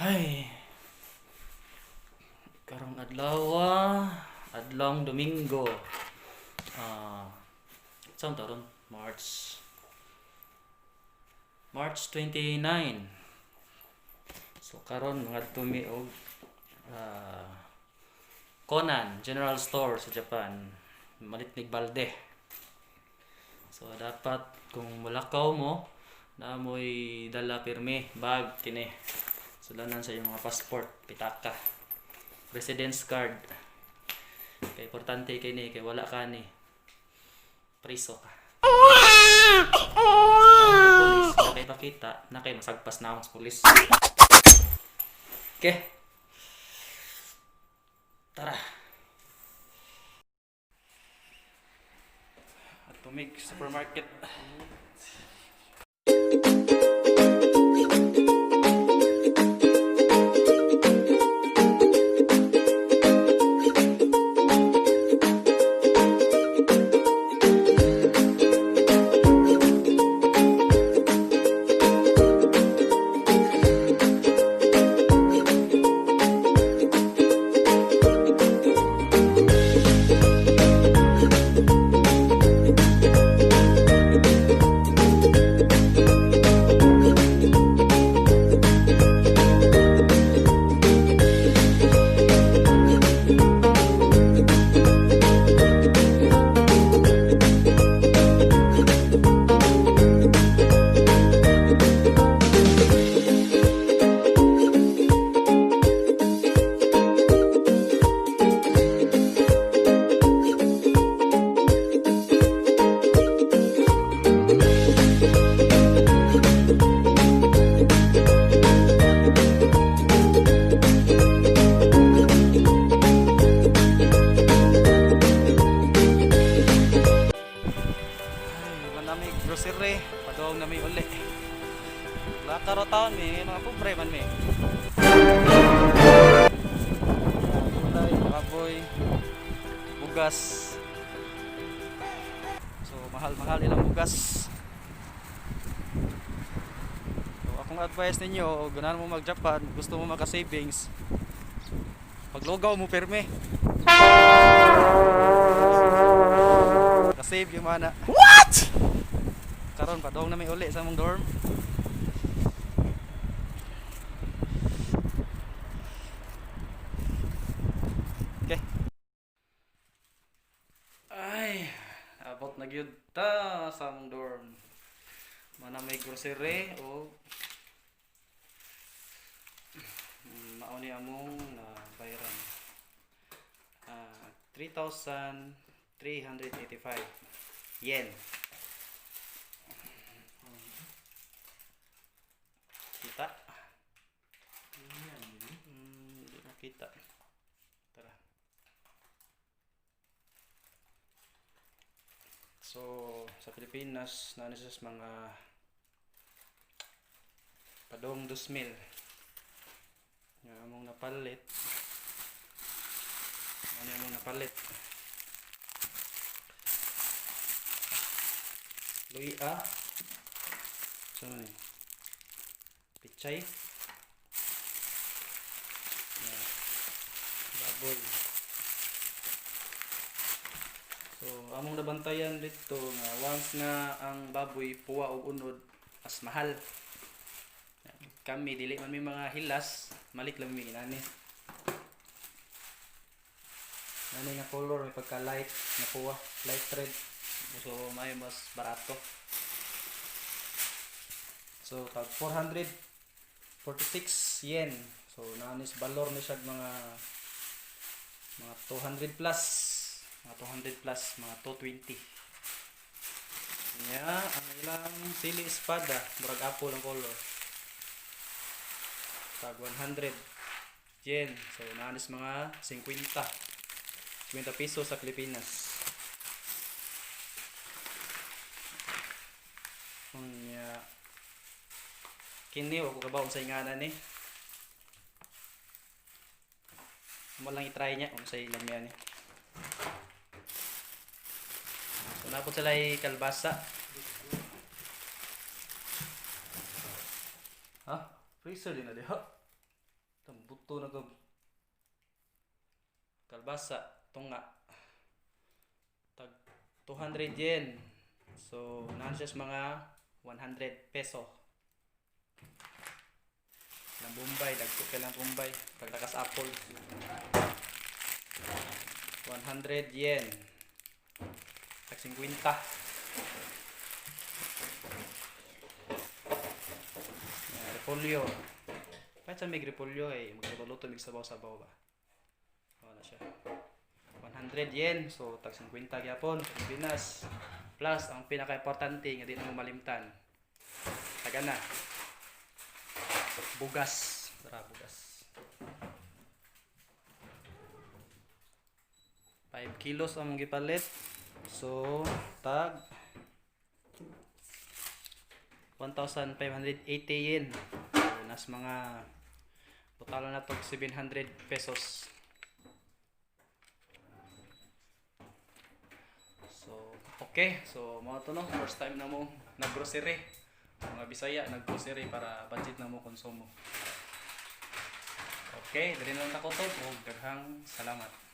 Ay, karong adlong Domingo. Ah, saan taron? March 29. So karon mga tumi og ah, Conan General Store sa Japan. Malitnig balde. So dapat kung mulakaw mo na mo'y dala pirmi bag kini. Sulanan sa iyong mga passport, pitaka, residence card. Kay importante kay ni kay wala ka ni priso ka. Pulis, wala kay pakita na kay masagpas na akong sa pulis. Okay, tara. Atomic Supermarket. Manami grocery, padong nami uli. Lakaro taon mi mga pobre man mi. Gulay, baboy, bugas. So mahal-mahal ilang bugas. So akong advice ninyo, ganahan mo mag-Japan, gusto mo maka-savings, paglogaw mo pirmi. Ka-save yung mana. What? Karon padong na may uli sa mong dorm. Okay. Ay, abot na gyud ta sa mong dorm. Mana may grocery o mao ni among na bayaran. 3,385 yen. Kita? Hindi makita. Tara. So, sa Pilipinas, nanisas mga padong 2,000. Nga among napalit. Ano among napalit? Luya. So, pichay. Baboy. So, among nabantayan dito nga once nga ang baboy puwa og unod as mahal. Kami dili man may mga hilas, malik lang mi inani. Nani nga color may pagka light na puwa, light red. So may mas barato. So pag 446 yen. So nanis balor ni siya mga 200 plus, mga 200 plus, mga 220. Nya ang ilang sili espada, murag apple ang color. Tag 100 yen. So nanis mga 50 pesos sa Pilipinas. Nya kini ako kabaon sa ingana ni. Mo lang i-try niya kung sa ilang yan eh. So napod sila kalbasa. Ha? Freezer din na diha. Itong buto na to. Kalbasa, tunga. Tag 200 yen. So, naan siya mga 100 peso. Ng Bombay, dagko kay lang Bombay. Paglakas apple. 100 yen. Tag 50. Repolyo. Kahit sa may repolyo ay magluluto mig sabaw-sabaw ba. Wala siya. 100 yen. So, tag 50 gyapon. Pilipinas. Plus, ang pinaka-importante nga di na mo malimtan. Taga na. Bugas. Tara, bugas. 5 kilos ang gipalit. So, tag 1,580 yen. So, nas mga total na to 700 pesos. So, okay. So, mga to no. First time na mo nag-grocery. Mga Bisaya, nag-grocery para budget na mo konsumo. Okay, dali na lang ako to. Daghang salamat.